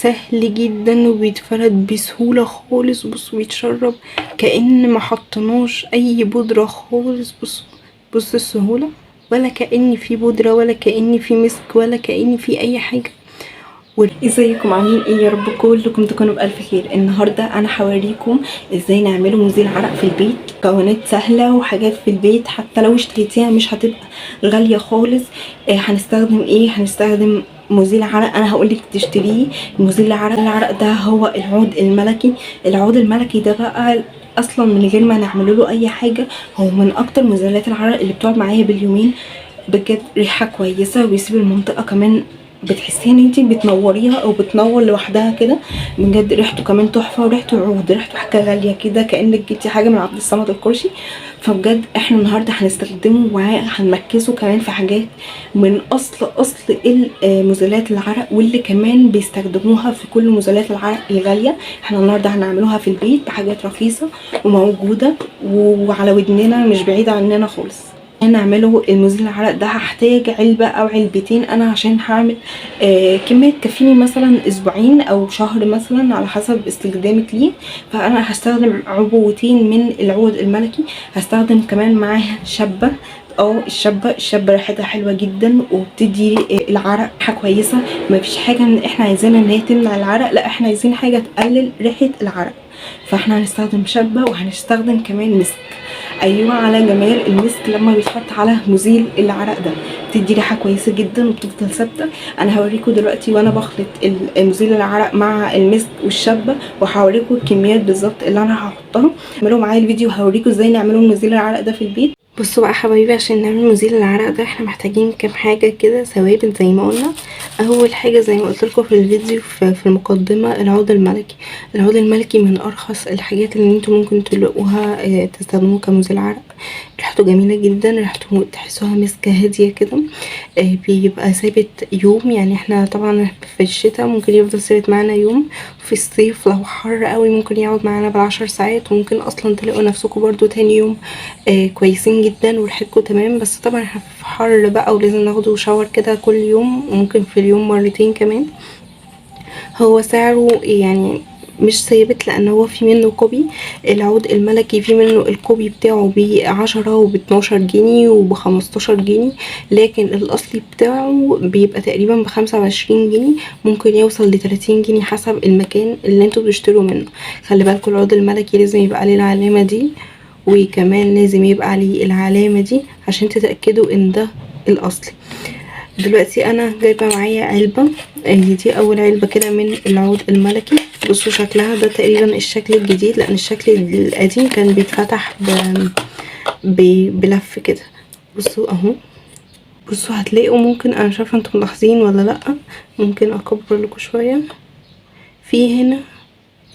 سهل جدا وبيتفرد بسهولة خالص. بصوا بيتشرب كأن ما حطناش اي بودرة خالص. بصوا السهولة، ولا كأن في بودرة ولا كأن في مسك ولا كأن في اي حاجة. ازيكم عاملين ايه؟ يا رب كلكم تكونوا بألف خير. النهارده انا هوريكم ازاي نعمله مزيل عرق في البيت. مكونات سهله وحاجات في البيت حتى لو اشتريتيها مش هتبقى غاليه خالص. هنستخدم ايه؟ هنستخدم مزيل عرق. انا هقولك تشتريه. مزيل العرق ده هو العود الملكي. العود الملكي ده بقى اصلا من غير ما نعمل له اي حاجه هو من اكتر مزيلات العرق اللي بتقعد معايا باليومين. بجد ريحه كويسه وبيسيب المنطقه كمان بتحسيها ان انتي بتنوريها او بتنور لوحدها كده. بجد ريحته كمان تحفه، وريحته عود، ريحته حاجه غاليه كده كانك جبتي حاجه من عبد الصمد القرشي. فبجد احنا النهارده هنستخدمه وهنمكسه كمان في حاجات من اصل مزيلات العرق، واللي كمان بيستخدموها في كل مزيلات العرق الغاليه. احنا النهارده هنعملوها في البيت بحاجات رخيصه وموجوده وعلى ودننا، مش بعيده عننا خالص. نعمله المزيل العرق ده هحتاج علبة او علبتين انا عشان هعمل كمية تكفيني مثلا اسبوعين او شهر مثلا على حسب استخدامك ليه. فانا هستخدم عبوتين من العود الملكي. هستخدم كمان معاها شبة. الشبة ريحتها حلوة جدا وبتدي العرق ريحة كويسة. مفيش حاجة ان احنا عايزينها ان هي تمنع العرق، لا احنا عايزين حاجة تقلل ريحة العرق. فاحنا هنستخدم شبة وهنستخدم كمان مسك. ايوه، على جمال المسك لما بيتحط على مزيل العرق ده بتدي ريحه كويسه جدا وبتفضل ثابته. انا هوريكم دلوقتي وانا بخلط مزيل العرق مع المسك والشبه، وهوريكم الكميات بالظبط اللي انا هحطها. اعملوا معايا الفيديو هوريكم ازاي نعملوا مزيل العرق ده في البيت. بصوا بقى حبايبي، عشان نعمل مزيل العرق ده احنا محتاجين كام حاجه كده ثوابت زي ما قلنا. اول حاجه زي ما قلت لكم في الفيديو في المقدمه، العود الملكي. العود الملكي من ارخص الحاجات اللي انتم ممكن تلاقوها تستخدموه كمزيل عرق. ريحته جميله جدا، ريحته تحسوها مسكه هاديه كده. بيبقى ثابت يوم، يعني احنا طبعا في الشتاء ممكن يفضل ثابت معانا يوم، في الصيف لو حر قوي ممكن يقعد معانا بالعشر ساعات، وممكن اصلا تلاقوا نفسكم برضو تاني يوم كويسين جدا وريحتكم تمام. بس طبعا احنا في حر بقى ولازم ناخده شاور كده كل يوم، وممكن في اليوم مرتين كمان. هو سعره يعني مش ثابت لان هو في منه كوبي. العود الملكي في منه الكوبي بتاعه ب10 وب12 جنيه وب15 جنيه، لكن الاصلي بتاعه بيبقى تقريبا ب25 جنيه، ممكن يوصل ل30 جنيه حسب المكان اللي انتوا بتشتروا منه. خلي بالكم العود الملكي لازم يبقى عليه العلامة دي، وكمان لازم يبقى عليه العلامة دي عشان تتأكدوا ان ده الاصلي. دلوقتي انا جايبه معايا علبه، دي اول علبه كده من العود الملكي. بصوا شكلها ده تقريبا الشكل الجديد، لان الشكل القديم كان بيتفتح بلف كده. بصوا اهو، بصوا هتلاقوا، ممكن انا مش عارفه انتم ملاحظين ولا لا، ممكن اكبر لكم شويه. في هنا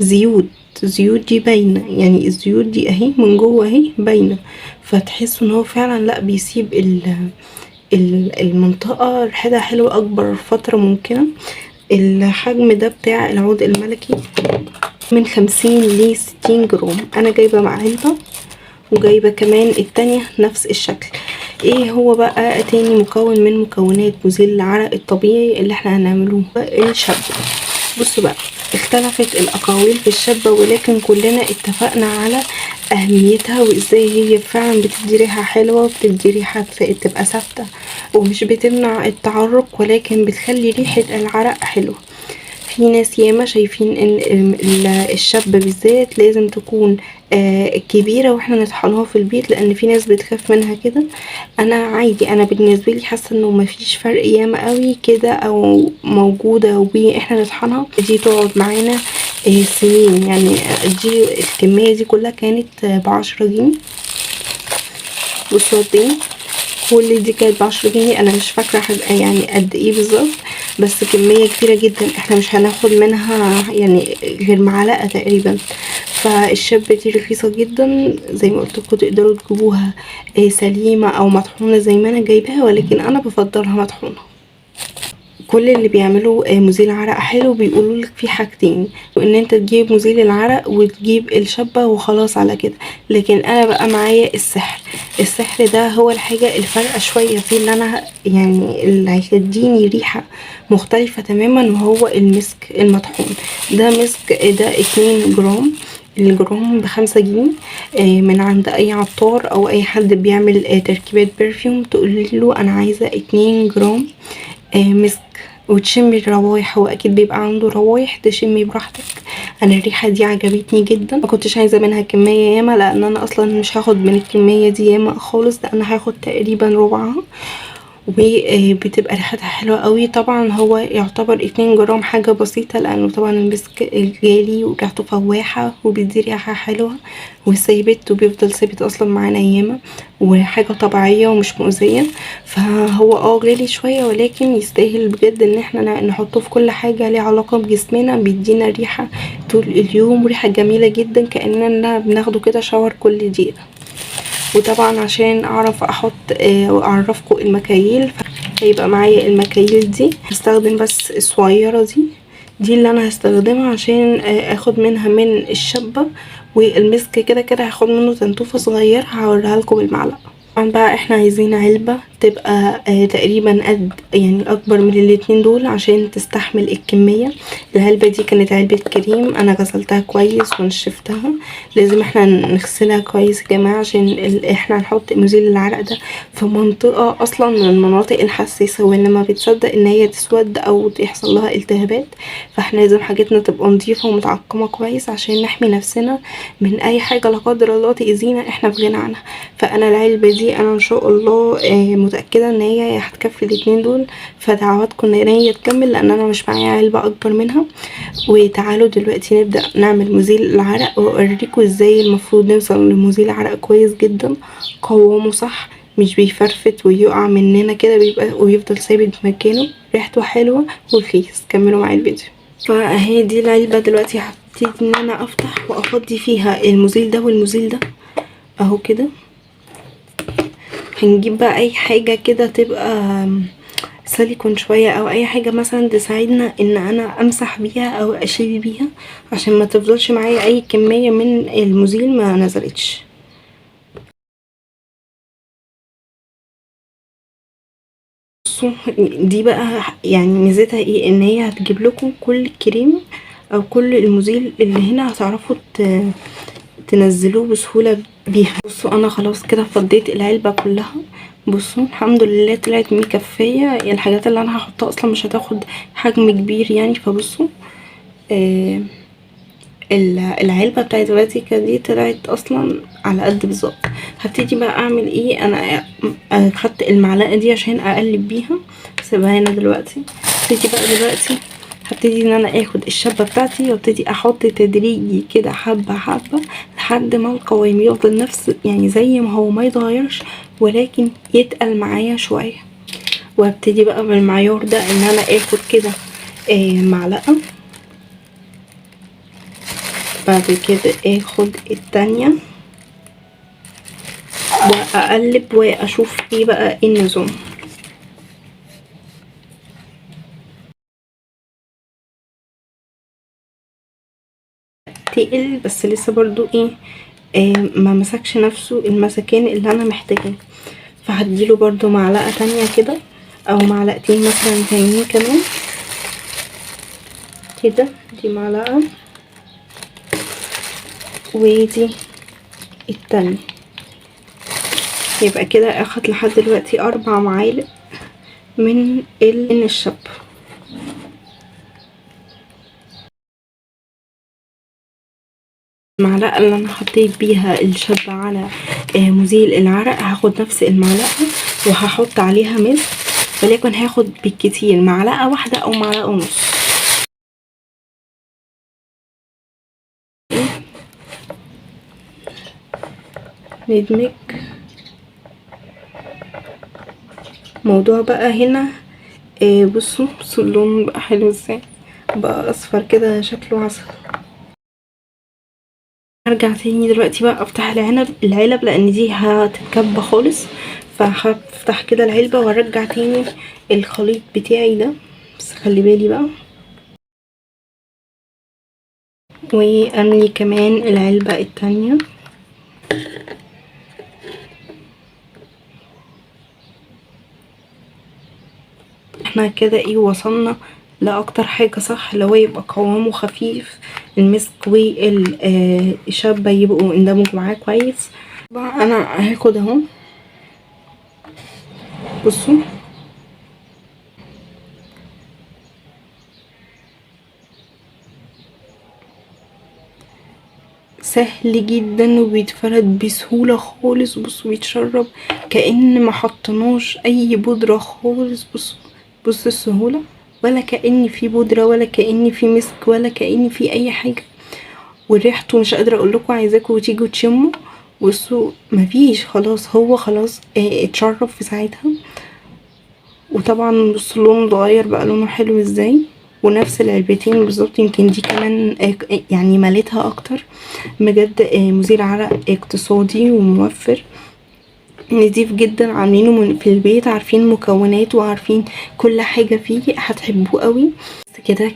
زيوت دي باينه، يعني الزيوت دي اهي من جوه اهي باينه، فتحسوا ان هو فعلا لا بيسيب المنطقة ريحتها حلوة أكبر فترة ممكنة. الحجم ده بتاع العود الملكي من 50 ل 60 جرام. أنا جايبة مع علبة وجايبة كمان التانية نفس الشكل. ايه هو بقى تاني مكون من مكونات مزيل العرق الطبيعي اللي احنا هنعمله؟ الشبة. بصوا بقى، اختلفت الأقاويل في الشبة، ولكن كلنا اتفقنا على أهميتها وإزاي هي فعلا بتدي ريحة حلوة وبتدي ريحة تبقى ثابتة ومش بتمنع التعرق، ولكن بتخلي ريحة العرق حلوة. في ناس ياما شايفين ان الشبة بالذات لازم تكون كبيرة واحنا نطحنوها في البيت، لان في ناس بتخاف منها كده. انا عادي، انا بالنسبة لي حاسة انه مفيش فرق ياما قوي كده او موجودة واحنا نطحنها. دي تقعد معانا سنين، يعني دي الكمية دي كلها كانت ب10 جنيه. بصوا دي كل دي كانت ب10 جنيه. انا مش فاكرة يعني قد ايه بالظبط، بس كمية كبيرة جدا. احنا مش هناخد منها يعني غير معلقة تقريبا. فالشبة دي رخيصة جدا زي ما قلت لكم، تقدروا تجيبوها سليمة او مطحونة زي ما انا جايباها، ولكن انا بفضلها مطحونة. كل اللي بيعملوا مزيل عرق حلو بيقولوا لك في حاجتين، وان انت تجيب مزيل العرق وتجيب الشابة وخلاص على كده. لكن انا بقى معايا السحر ده هو الحاجة الفارقة شوية في اللي انا يعني اللي هيديني ريحة مختلفة تماما، وهو المسك المطحون. ده مسك ده 2 جرام، الجرام ب5 جنيه. من عند اي عطار او اي حد بيعمل تركيبات برفيوم، تقولي له انا عايزة 2 جرام مسك، وتشمي الروايح. هو اكيد بيبقى عنده روايح تشمي براحتك. انا الريحه دي عجبتني جدا، ما كنتش عايزه منها كميه ياما، لان انا اصلا مش هاخد من الكميه دي ياما خالص، لان هاخد تقريبا ربعها. وبتبقى ريحتها حلوة قوي. طبعا هو يعتبر 2 جرام حاجة بسيطة، لانه طبعا المسك الغالي وريحته فواحة وبيدي ريحة حلوة وثابت، وبيفضل ثابت اصلا معانا ياما، وحاجة طبيعية ومش مؤذية. فهو غالي شوية، ولكن يستاهل بجد ان احنا نحطه في كل حاجة ليها علاقة بجسمنا. بيدينا ريحة طول اليوم، وريحة جميلة جدا، كأننا بناخده كده شاور كل دقيقة. وطبعا عشان اعرف احط واعرفكم المكاييل، هيبقى معايا المكاييل دي. هستخدم بس الصغيرة دي اللي انا هستخدمها عشان اخد منها من الشابة، والمسك كده كده هاخد منه تنتوفة صغيرة هوريها لكم بالمعلقة. طبعا بقى احنا عايزين علبة تبقى تقريبا قد يعني اكبر من الاتنين دول عشان تستحمل الكمية. العلبة دي كانت علبة كريم، انا غسلتها كويس ونشفتها. لازم احنا نغسلها كويس يا جماعة، عشان احنا هنحط مزيل العرق ده في منطقة اصلا من المناطق الحساسة، واللي ما بتصدق ان هي تسود او يحصل لها التهابات. فاحنا لازم حاجتنا تبقى نظيفة ومتعقمة كويس عشان نحمي نفسنا من اي حاجة لا قدر الله تأذينا احنا في غنى عنها. فانا العلبة دي انا ان شاء الله متأكدة ان هي هتكفي الاتنين دول، فدعواتكم ان هي تكمل، لان انا مش معايا علبة اكبر منها. وتعالوا دلوقتي نبدأ نعمل مزيل العرق، واوريكم ازاي المفروض نوصل لمزيل عرق كويس جدا قوامه صح، مش بيفرفت ويقع مننا كده، بيبقى ويفضل ثابت مكانه، ريحته حلوة ورخيص. كملوا معايا الفيديو. فاهي دي العلبة دلوقتي، هبتدي ان انا افتح وافضي فيها المزيل ده والمزيل ده اهو كده. هنجيب بقى اي حاجة كده تبقى سيليكون شوية، او اي حاجة مثلا تساعدنا ان انا امسح بيها او اشيل بيها، عشان ما تفضلش معايا اي كمية من المزيل ما نزلتش. بصوا دي بقى يعني ميزتها ايه، ان هي هتجيب لكم كل الكريم او كل المزيل اللي هنا، هتعرفوا تنزلوه بسهولة بيها. بصوا انا خلاص كده فضيت العلبة كلها. بصوا الحمد لله طلعت مكفية، الحاجات اللي انا هحطها اصلا مش هتاخد حجم كبير يعني. فبصوا العلبة بتاعت فاتيكا دي طلعت اصلا على قد بالظبط. هبتدي بقى اعمل ايه، انا خدت المعلقة دي عشان اقلب بيها، سيبها هنا دلوقتي. هبتدي ان انا اخد الشابة بتاعتي وابتدي احط تدريجي كده حبة حبة لحد ما القوام يفضل نفس يعني زي ما هو، ما يتغيرش، ولكن يتقل معايا شوية. وابتدي بقى بالمعيار ده ان انا اخد كده معلقة، بعد كده اخد التانية واقلب واشوف ايه بقى النظام. تقل بس لسه برضو ما مسكش نفسه المسكان اللي انا محتاجاه، فهديله برضو معلقة تانية كده او معلقتين مثلا تانيين كمان كده. دي معلقة ودي التانية، يبقى كده اخد لحد دلوقتي 4 معالق من الشاب. المعلقة اللي انا حطيت بيها الشاب على مزيل العرق هاخد نفس المعلقة وهحط عليها ملح، ولكن هاخد بالكتير معلقة واحدة او معلقة ونص. ندمج موضوع بقى هنا. بصوا اللون بقى حلو ازاي، بقى اصفر كده شكله عسل. هرجع تاني دلوقتي بقى افتح العلب لان دي هتتكب خالص، فهفتح كده العلبة وارجع تاني الخليط بتاعي ده بس خلي بالي بقى. واملي كمان العلبة التانية. احنا كده ايه وصلنا لاكتر حاجة صح، اللي هو يبقى قوامه خفيف، المسك والشابة يبقوا اندمجوا معاه كويس. طبعا انا هاخد اهو، بصوا سهل جدا وبيتفرد بسهولة خالص. بصوا بيتشرب كأن ما حطناش اي بودرة خالص. بصوا السهولة، ولا كأن في بودرة ولا كأن في مسك ولا كأن في اي حاجة. وريحته مش قادرة اقولكوا، عايزاكوا تيجوا تشموا. بصوا مفيش، خلاص هو خلاص اتشرب في ساعتها. وطبعا بصوا لونه اتغير بقى، لونه حلو ازاي. ونفس العلبتين بالظبط، يمكن دي كمان يعني مليتها اكتر. بجد مزيل عرق اقتصادي وموفر، نضيف جدا، عاملينه في البيت، عارفين مكوناته وعارفين كل حاجة فيه، هتحبوه قوي.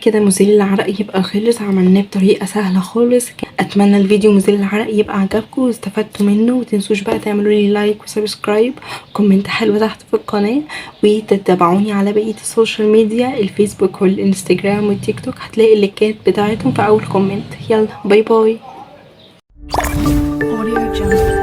كده مزيل العرق يبقى خلص، عملناه بطريقة سهلة خالص. اتمنى الفيديو مزيل العرق يبقى عجبكم واستفدتوا منه. ومتنسوش بقى تعملوا لي لايك وسبسكرايب وكومنت حلو تحت في القناة، وتتابعوني على بقية السوشيال ميديا، الفيسبوك والانستجرام والتيك توك، هتلاقي اللينكات بتاعتهم في اول كومنت. يلا باي باي. Audio Jungle.